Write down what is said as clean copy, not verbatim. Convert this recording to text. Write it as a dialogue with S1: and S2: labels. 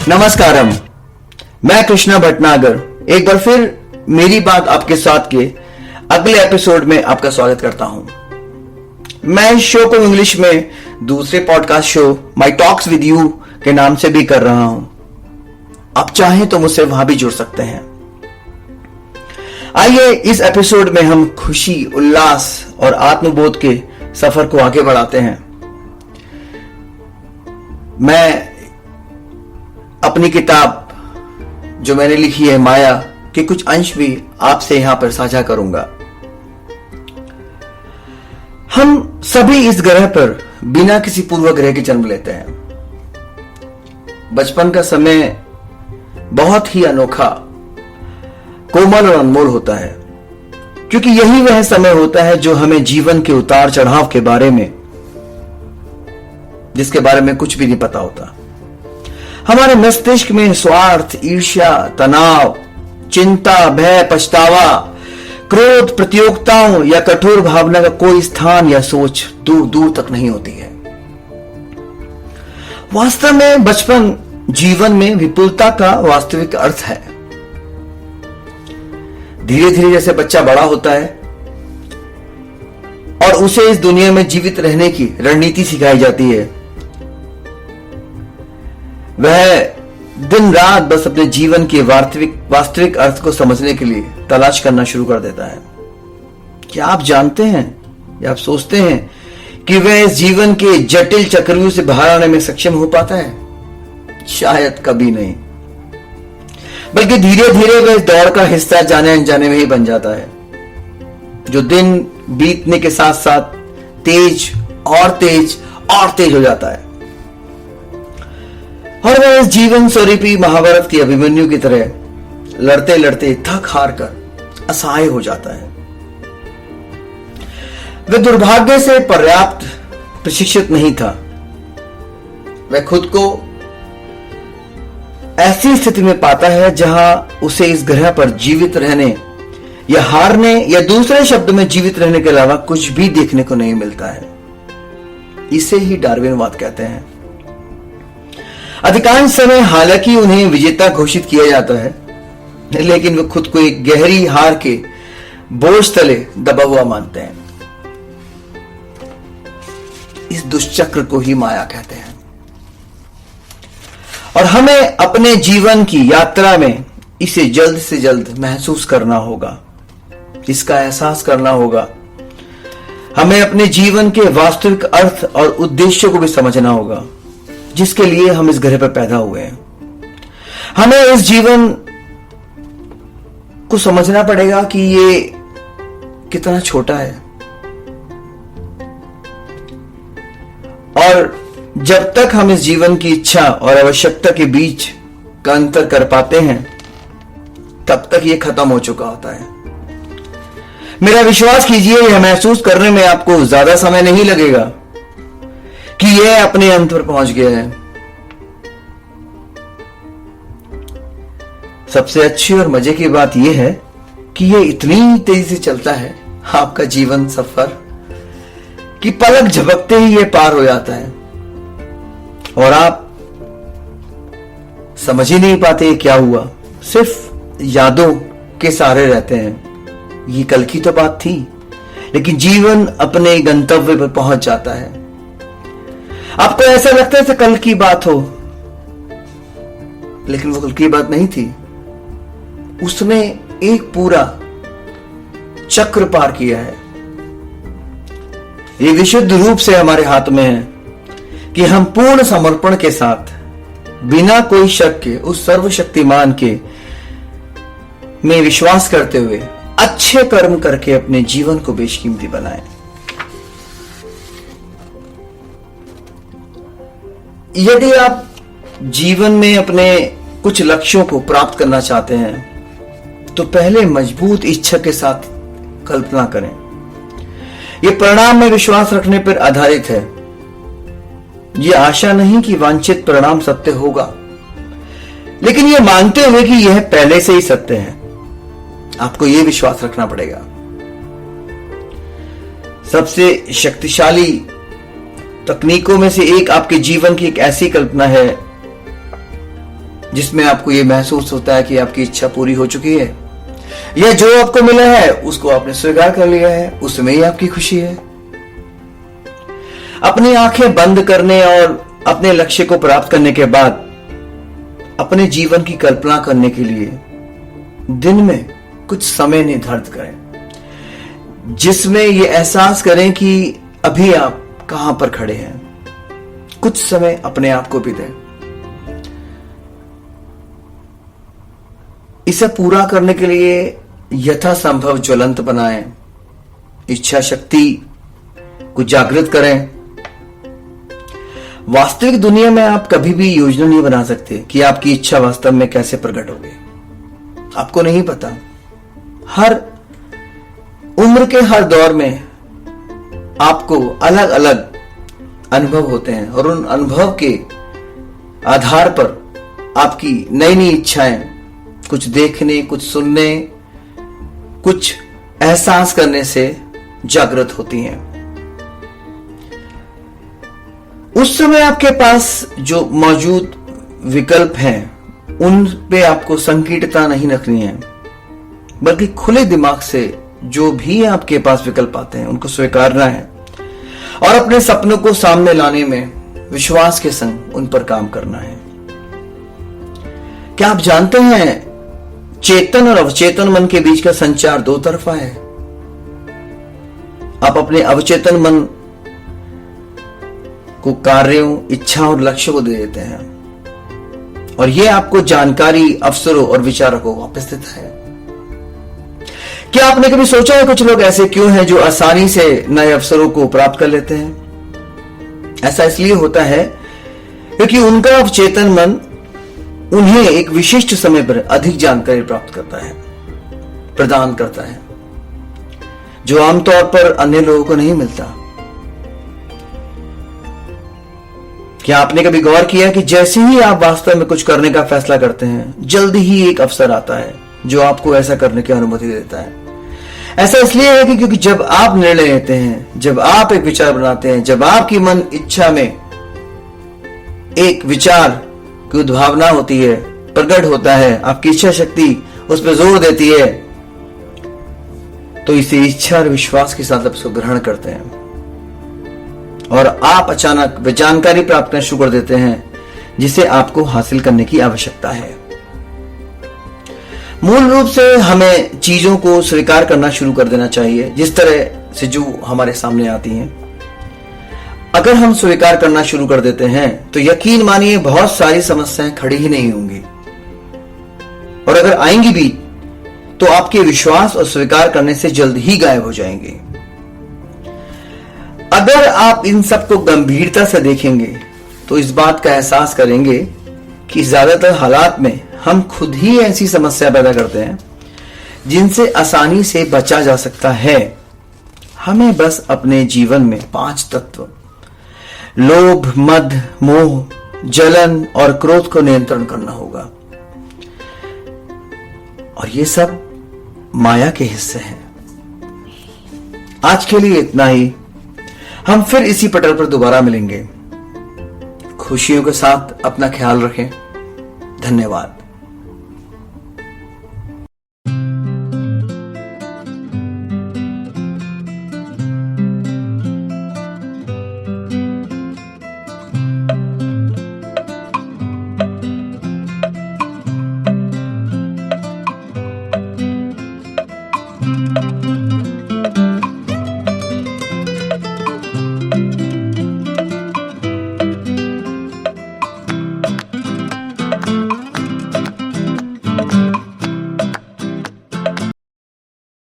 S1: नमस्कारम, मैं कृष्णा भटनागर एक बार फिर मेरी बात आपके साथ के अगले एपिसोड में आपका स्वागत करता हूं। मैं इस शो को इंग्लिश में दूसरे podcast show my talks with you के नाम से भी कर रहा हूं। आप चाहें तो मुझसे वहां भी जुड़ सकते हैं। आइए इस एपिसोड में हम खुशी, उल्लास और आत्मबोध के सफर को आगे बढ़ाते हैं। मैं अपनी किताब जो मैंने लिखी है माया के कुछ अंश भी आपसे यहां पर साझा करूंगा। हम सभी इस ग्रह पर बिना किसी पूर्वग्रह के जन्म लेते हैं। बचपन का समय बहुत ही अनोखा, कोमल और अनमोल होता है, क्योंकि यही वह समय होता है जो हमें जीवन के उतार चढ़ाव के बारे में, जिसके बारे में कुछ भी नहीं पता होता। हमारे मस्तिष्क में स्वार्थ, ईर्ष्या, तनाव, चिंता, भय, पछतावा, क्रोध, प्रतियोगिताओं या कठोर भावना का कोई स्थान या सोच दूर दूर तक नहीं होती है। वास्तव में बचपन जीवन में विपुलता का वास्तविक अर्थ है। धीरे धीरे जैसे बच्चा बड़ा होता है और उसे इस दुनिया में जीवित रहने की रणनीति सिखाई जाती है, वह दिन रात बस अपने जीवन के वास्तविक अर्थ को समझने के लिए तलाश करना शुरू कर देता है। क्या आप जानते हैं या आप सोचते हैं कि वह इस जीवन के जटिल चक्रव्यूह से बाहर आने में सक्षम हो पाता है? शायद कभी नहीं, बल्कि धीरे धीरे वह इस दौड़ का हिस्सा जाने अनजाने में ही बन जाता है, जो दिन बीतने के साथ साथ तेज और तेज और तेज हो जाता है। और वह इस जीवन स्वरूपी महाभारत की अभिमन्यु की तरह लड़ते लड़ते थक हार कर असहाय हो जाता है। वह दुर्भाग्य से पर्याप्त प्रशिक्षित नहीं था। वह खुद को ऐसी स्थिति में पाता है जहां उसे इस ग्रह पर जीवित रहने या हारने या दूसरे शब्द में जीवित रहने के अलावा कुछ भी देखने को नहीं मिलता है। इसे ही डार्विनवाद कहते हैं। अधिकांश समय हालांकि उन्हें विजेता घोषित किया जाता है, लेकिन वे खुद को एक गहरी हार के बोझ तले दबा हुआ मानते हैं। इस दुष्चक्र को ही माया कहते हैं। और हमें अपने जीवन की यात्रा में इसे जल्द से जल्द महसूस करना होगा, इसका एहसास करना होगा। हमें अपने जीवन के वास्तविक अर्थ और उद्देश्य को भी समझना होगा, जिसके लिए हम इस ग्रह पर पैदा हुए हैं। हमें इस जीवन को समझना पड़ेगा कि ये कितना छोटा है, और जब तक हम इस जीवन की इच्छा और आवश्यकता के बीच का अंतर कर पाते हैं, तब तक ये खत्म हो चुका होता है। मेरा विश्वास कीजिए, यह महसूस करने में आपको ज्यादा समय नहीं लगेगा कि यह अपने अंत पर पहुंच गया है। सबसे अच्छी और मजे की बात यह है कि यह इतनी तेजी से चलता है आपका जीवन सफर कि पलक झपकते ही यह पार हो जाता है और आप समझ ही नहीं पाते क्या हुआ, सिर्फ यादों के सहारे रहते हैं। ये कल की तो बात थी, लेकिन जीवन अपने गंतव्य पर पहुंच जाता है। आपको ऐसा लगता है कि कल की बात हो, लेकिन वो कल की बात नहीं थी। उसने एक पूरा चक्र पार किया है। ये विशुद्ध रूप से हमारे हाथ में है कि हम पूर्ण समर्पण के साथ, बिना कोई शक के, उस सर्वशक्तिमान के में विश्वास करते हुए अच्छे कर्म करके अपने जीवन को बेशकीमती बनाएं। यदि आप जीवन में अपने कुछ लक्ष्यों को प्राप्त करना चाहते हैं, तो पहले मजबूत इच्छा के साथ कल्पना करें। यह परिणाम में विश्वास रखने पर आधारित है। यह आशा नहीं कि वांछित परिणाम सत्य होगा, लेकिन यह मानते हुए कि यह पहले से ही सत्य है। आपको यह विश्वास रखना पड़ेगा। सबसे शक्तिशाली तकनीकों में से एक आपके जीवन की एक ऐसी कल्पना है जिसमें आपको ये महसूस होता है कि आपकी इच्छा पूरी हो चुकी है, या जो आपको मिला है उसको आपने स्वीकार कर लिया है, उसमें ही आपकी खुशी है। अपनी आंखें बंद करने और अपने लक्ष्य को प्राप्त करने के बाद अपने जीवन की कल्पना करने के लिए दिन में कुछ समय निर्धारित करें, जिसमें यह एहसास करें कि अभी आप कहां पर खड़े हैं। कुछ समय अपने आप को भी दें। इसे पूरा करने के लिए यथासंभव ज्वलंत बनाएं, इच्छा शक्ति को जागृत करें। वास्तविक दुनिया में आप कभी भी योजना नहीं बना सकते कि आपकी इच्छा वास्तव में कैसे प्रकट होगी। आपको नहीं पता। हर उम्र के हर दौर में आपको अलग अलग अनुभव होते हैं और उन अनुभव के आधार पर आपकी नई नई इच्छाएं कुछ देखने, कुछ सुनने, कुछ एहसास करने से जागृत होती हैं। उस समय आपके पास जो मौजूद विकल्प हैं उन पे आपको संकीर्णता नहीं रखनी है, बल्कि खुले दिमाग से जो भी आपके पास विकल्प आते हैं उनको स्वीकारना है और अपने सपनों को सामने लाने में विश्वास के संग उन पर काम करना है। क्या आप जानते हैं चेतन और अवचेतन मन के बीच का संचार दो तरफा है। आप अपने अवचेतन मन को कार्यों, इच्छा और लक्ष्य को दे देते हैं और यह आपको जानकारी, अवसरों और विचारों को वापस देता है। क्या आपने कभी सोचा है कुछ लोग ऐसे क्यों हैं जो आसानी से नए अवसरों को प्राप्त कर लेते हैं? ऐसा इसलिए होता है क्योंकि उनका अवचेतन मन उन्हें एक विशिष्ट समय पर अधिक जानकारी प्राप्त करता है, प्रदान करता है, जो आमतौर पर अन्य लोगों को नहीं मिलता। क्या आपने कभी गौर किया कि जैसे ही आप वास्तव में कुछ करने का फैसला करते हैं, जल्दी ही एक अवसर आता है जो आपको ऐसा करने की अनुमति देता है। ऐसा इसलिए है कि क्योंकि जब आप निर्णय लेते हैं, जब आप एक विचार बनाते हैं, जब आपकी मन इच्छा में एक विचार की उद्भावना होती है, प्रकट होता है, आपकी इच्छा शक्ति उस पर जोर देती है, तो इसे इच्छा और विश्वास के साथ उसको ग्रहण करते हैं और आप अचानक वे जानकारी प्राप्त करना शुरू कर देते हैं जिसे आपको हासिल करने की आवश्यकता है। मूल रूप से हमें चीजों को स्वीकार करना शुरू कर देना चाहिए जिस तरह से जो हमारे सामने आती हैं। अगर हम स्वीकार करना शुरू कर देते हैं तो यकीन मानिए बहुत सारी समस्याएं खड़ी ही नहीं होंगी, और अगर आएंगी भी तो आपके विश्वास और स्वीकार करने से जल्द ही गायब हो जाएंगे। अगर आप इन सब को गंभीरता से देखेंगे तो इस बात का एहसास करेंगे कि ज्यादातर हालात में हम खुद ही ऐसी समस्या पैदा करते हैं जिनसे आसानी से बचा जा सकता है। हमें बस अपने जीवन में 5 तत्व लोभ, मद, मोह, जलन और क्रोध को नियंत्रण करना होगा, और ये सब माया के हिस्से हैं। आज के लिए इतना ही। हम फिर इसी पटल पर दोबारा मिलेंगे। खुशियों के साथ अपना ख्याल रखें। धन्यवाद।